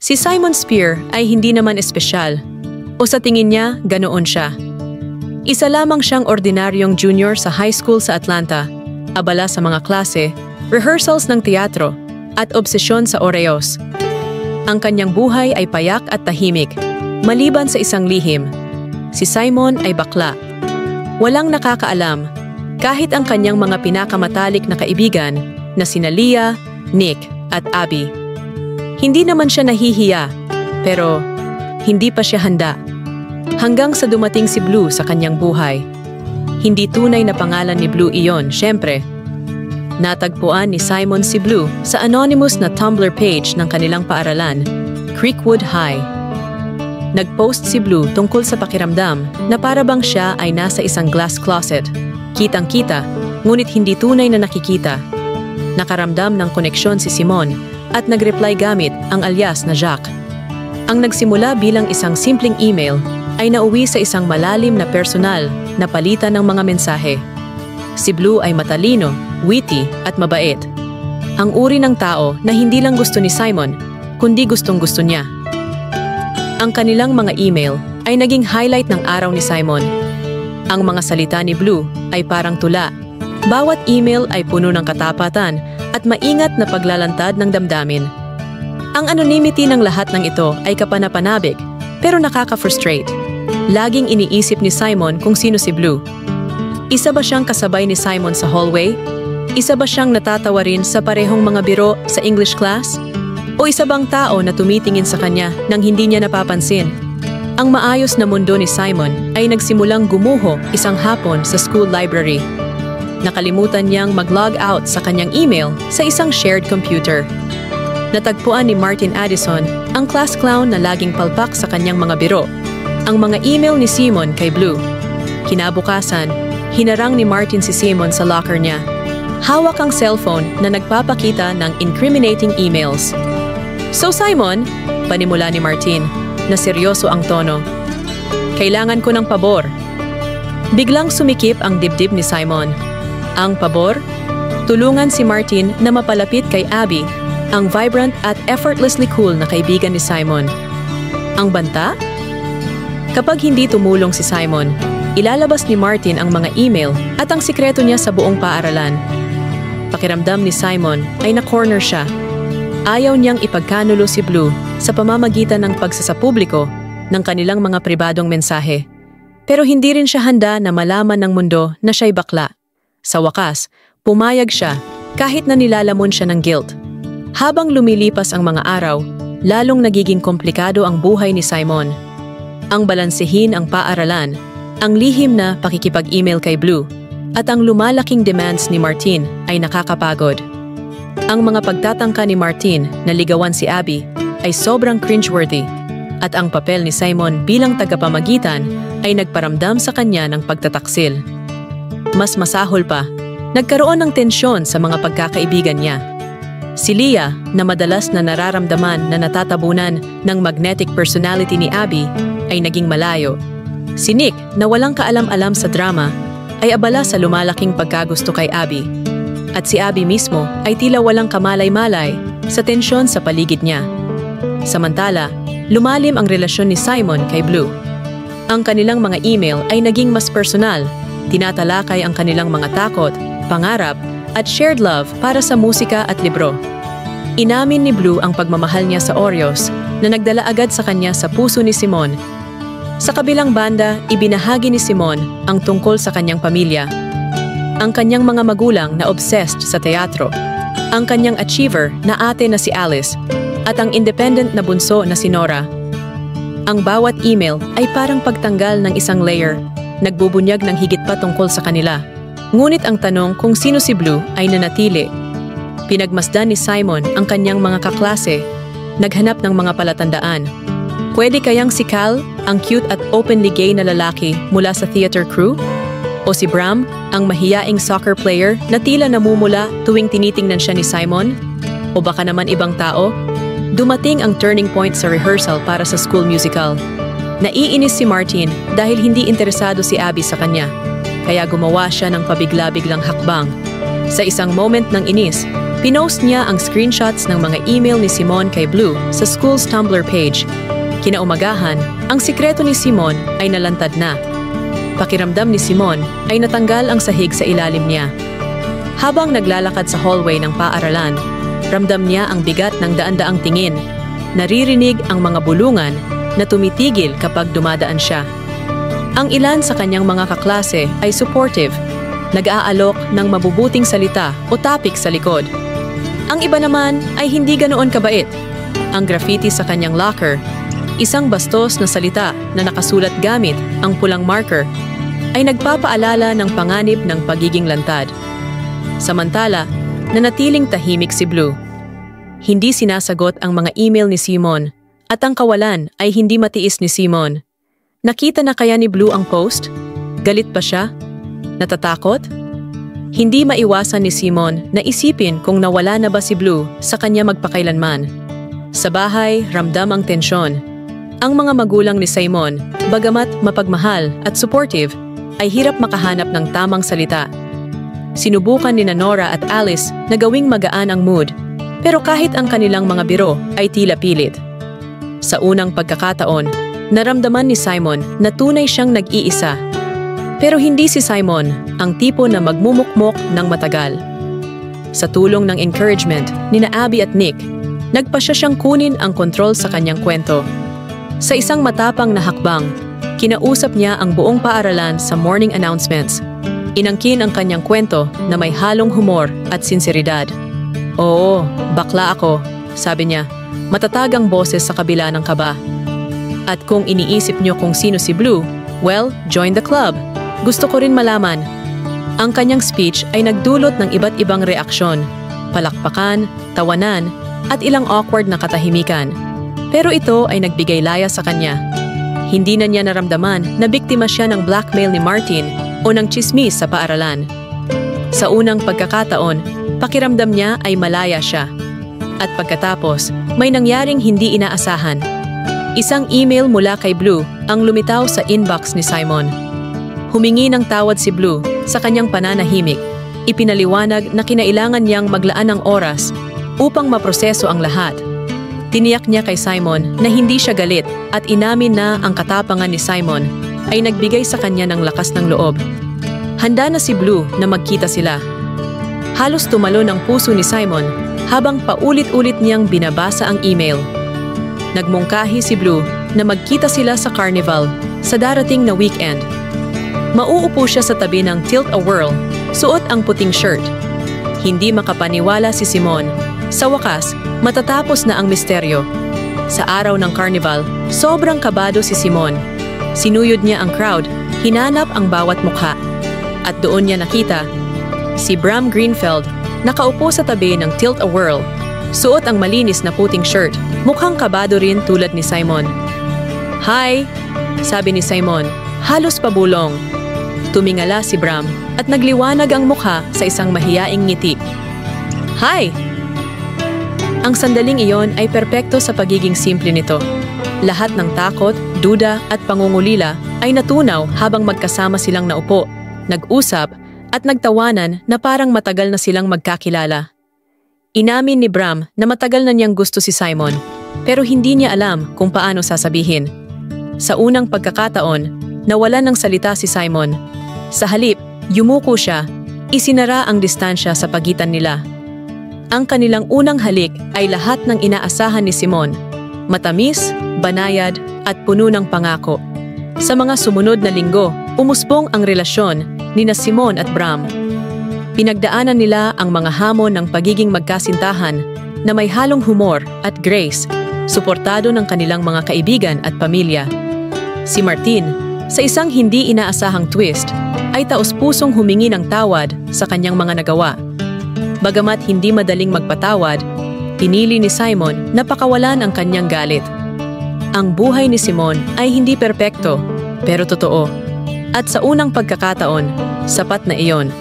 Si Simon Spear ay hindi naman espesyal, o sa tingin niya, ganoon siya. Isa lamang siyang ordinaryong junior sa high school sa Atlanta, abala sa mga klase, rehearsals ng teatro, at obsesyon sa Oreos. Ang kanyang buhay ay payak at tahimik, maliban sa isang lihim. Si Simon ay bakla. Walang nakakaalam, kahit ang kanyang mga pinakamatalik na kaibigan na sina Leah, Nick at Abby. Hindi naman siya nahihiya, pero hindi pa siya handa. Hanggang sa dumating si Blue sa kanyang buhay. Hindi tunay na pangalan ni Blue iyon, syempre. Natagpuan ni Simon si Blue sa anonymous na Tumblr page ng kanilang paaralan, Creekwood High. Nagpost si Blue tungkol sa pakiramdam na para bang siya ay nasa isang glass closet. Kitang-kita, ngunit hindi tunay na nakikita. Nakaramdam ng koneksyon si Simon at nagreply gamit ang alias na Jacques. Ang nagsimula bilang isang simpleng email ay nauwi sa isang malalim na personal na palitan ng mga mensahe. Si Blue ay matalino, witty at mabait. Ang uri ng tao na hindi lang gusto ni Simon, kundi gustong-gusto niya. Ang kanilang mga email ay naging highlight ng araw ni Simon. Ang mga salita ni Blue ay parang tula. Bawat email ay puno ng katapatan at maingat na paglalantad ng damdamin. Ang anonymity ng lahat ng ito ay kapanapanabik, pero nakaka-frustrate. Laging iniisip ni Simon kung sino si Blue. Isa ba siyang kasabay ni Simon sa hallway? Isa ba siyang natatawa rin sa parehong mga biro sa English class? O isa bang tao na tumitingin sa kanya nang hindi niya napapansin? Ang maayos na mundo ni Simon ay nagsimulang gumuho isang hapon sa school library. Nakalimutan niyang mag-log out sa kanyang email sa isang shared computer. Natagpuan ni Martin Addison ang class clown na laging palpak sa kanyang mga biro. Ang mga email ni Simon kay Blue. Kinabukasan, hinarang ni Martin si Simon sa locker niya. Hawak ang cellphone na nagpapakita ng incriminating emails. So Simon, panimula ni Martin, na seryoso ang tono. Kailangan ko ng pabor. Biglang sumikip ang dibdib ni Simon. Ang pabor? Tulungan si Martin na mapalapit kay Abby, ang vibrant at effortlessly cool na kaibigan ni Simon. Ang banta? Kapag hindi tumulong si Simon, ilalabas ni Martin ang mga email at ang sikreto niya sa buong paaralan. Pakiramdam ni Simon ay na-corner siya. Ayaw niyang ipagkanulo si Blue sa pamamagitan ng pagsasapubliko ng kanilang mga pribadong mensahe. Pero hindi rin siya handa na malaman ng mundo na siya'y bakla. Sa wakas, pumayag siya kahit na nilalamon siya ng guilt. Habang lumilipas ang mga araw, lalong nagiging komplikado ang buhay ni Simon. Ang balansehin ang paaralan, ang lihim na pakikipag-email kay Blue, at ang lumalaking demands ni Martin ay nakakapagod. Ang mga pagtatangka ni Martin na ligawan si Abby ay sobrang cringeworthy, at ang papel ni Simon bilang tagapamagitan ay nagparamdam sa kanya ng pagtataksil. Mas masahol pa, nagkaroon ng tensyon sa mga pagkakaibigan niya. Si Leah, na madalas na nararamdaman na natatabunan ng magnetic personality ni Abby, ay naging malayo. Si Nick, na walang kaalam-alam sa drama, ay abala sa lumalaking pagkagusto kay Abby. At si Abby mismo ay tila walang kamalay-malay sa tensyon sa paligid niya. Samantala, lumalim ang relasyon ni Simon kay Blue. Ang kanilang mga email ay naging mas personal, tinatalakay ang kanilang mga takot, pangarap, at shared love para sa musika at libro. Inamin ni Blue ang pagmamahal niya sa Oreos na nagdala agad sa kanya sa puso ni Simon. Sa kabilang banda, ibinahagi ni Simon ang tungkol sa kanyang pamilya. Ang kanyang mga magulang na obsessed sa teatro, ang kanyang achiever na ate na si Alice, at ang independent na bunso na si Nora. Ang bawat email ay parang pagtanggal ng isang layer, nagbubunyag ng higit pa tungkol sa kanila. Ngunit ang tanong kung sino si Blue ay nanatili. Pinagmasdan ni Simon ang kanyang mga kaklase, naghanap ng mga palatandaan. Pwede kayang si Cal, ang cute at openly gay na lalaki mula sa theater crew? O si Bram, ang mahiyaing soccer player na tila namumula tuwing tinitingnan siya ni Simon? O baka naman ibang tao? Dumating ang turning point sa rehearsal para sa school musical. Naiinis si Martin dahil hindi interesado si Abby sa kanya, kaya gumawa siya ng pabigla-biglang hakbang. Sa isang moment ng inis, Pinost niya ang screenshots ng mga email ni Simon kay Blue sa school's Tumblr page. Kinaumagahan, ang sikreto ni Simon ay nalantad na. Pakiramdam ni Simon ay natanggal ang sahig sa ilalim niya. Habang naglalakad sa hallway ng paaralan, ramdam niya ang bigat ng daan-daang tingin. Naririnig ang mga bulungan na tumitigil kapag dumadaan siya. Ang ilan sa kanyang mga kaklase ay supportive, nag-aalok ng mabubuting salita o topic sa likod. Ang iba naman ay hindi ganoon kabait. Ang graffiti sa kanyang locker, isang bastos na salita na nakasulat gamit ang pulang marker, ay nagpapaalala ng panganib ng pagiging lantad. Samantala, nanatiling tahimik si Blue. Hindi sinasagot ang mga email ni Simon at ang kawalan ay hindi matiis ni Simon. Nakita na kaya ni Blue ang post? Galit pa siya? Natatakot? Hindi maiwasan ni Simon na isipin kung nawala na ba si Blue sa kanya magpakailanman. Sa bahay, ramdam ang tensyon. Ang mga magulang ni Simon, bagamat mapagmahal at supportive, ay hirap makahanap ng tamang salita. Sinubukan ni Nora at Alice na gawing magaan ang mood, pero kahit ang kanilang mga biro ay tila pilit. Sa unang pagkakataon, naramdaman ni Simon na tunay siyang nag-iisa. Pero hindi si Simon ang tipo na magmumukmok ng matagal. Sa tulong ng encouragement ni Abby at Nick, nagpasya siyang kunin ang kontrol sa kanyang kwento. Sa isang matapang na hakbang, kinausap niya ang buong paaralan sa morning announcements. Inangkin ang kanyang kwento na may halong humor at sinseridad. "Oo, bakla ako," sabi niya, matatag ang boses sa kabila ng kaba. "At kung iniisip niyo kung sino si Blue, well, join the club. Gusto ko rin malaman." Ang kanyang speech ay nagdulot ng iba't ibang reaksyon, palakpakan, tawanan, at ilang awkward na katahimikan. Pero ito ay nagbigay laya sa kanya. Hindi na niya naramdaman na biktima siya ng blackmail ni Martin o ng tsismis sa paaralan. Sa unang pagkakataon, pakiramdam niya ay malaya siya. At pagkatapos, may nangyaring hindi inaasahan. Isang email mula kay Blue ang lumitaw sa inbox ni Simon. Humingi ng tawad si Blue sa kanyang pananahimik. Ipinaliwanag na kinailangan niyang maglaan ng oras upang maproseso ang lahat. Tiniyak niya kay Simon na hindi siya galit at inamin na ang katapangan ni Simon ay nagbigay sa kanya ng lakas ng loob. Handa na si Blue na magkita sila. Halos tumalon ang puso ni Simon habang paulit-ulit niyang binabasa ang email. Nagmungkahi si Blue na magkita sila sa carnival sa darating na weekend. Mauupo siya sa tabi ng Tilt-A-Whirl, suot ang puting shirt. Hindi makapaniwala si Simon. Sa wakas, matatapos na ang misteryo. Sa araw ng carnival, sobrang kabado si Simon. Sinuyod niya ang crowd, hinanap ang bawat mukha. At doon niya nakita si Bram Greenfeld, nakaupo sa tabi ng Tilt-A-Whirl. Suot ang malinis na puting shirt, mukhang kabado rin tulad ni Simon. "Hi," sabi ni Simon, halos pabulong. Tumingala si Bram at nagliwanag ang mukha sa isang mahiyaing ngiti. "Hi!" Ang sandaling iyon ay perpekto sa pagiging simple nito. Lahat ng takot, duda at pangungulila ay natunaw habang magkasama silang naupo, nag-usap at nagtawanan na parang matagal na silang magkakilala. Inamin ni Bram na matagal na niyang gusto si Simon, pero hindi niya alam kung paano sasabihin. Sa unang pagkakataon, nawalan ng salita si Simon. Sa halip, yumuko siya, isinara ang distansya sa pagitan nila. Ang kanilang unang halik ay lahat ng inaasahan ni Simon. Matamis, banayad, at puno ng pangako. Sa mga sumunod na linggo, umusbong ang relasyon ni Simon at Bram. Pinagdaanan nila ang mga hamon ng pagiging magkasintahan na may halong humor at grace, suportado ng kanilang mga kaibigan at pamilya. Si Martin, sa isang hindi inaasahang twist, ay taos-pusong humingi ng tawad sa kanyang mga nagawa. Bagamat hindi madaling magpatawad, pinili ni Simon na pakawalan ang kanyang galit. Ang buhay ni Simon ay hindi perpekto, pero totoo. At sa unang pagkakataon, sapat na iyon.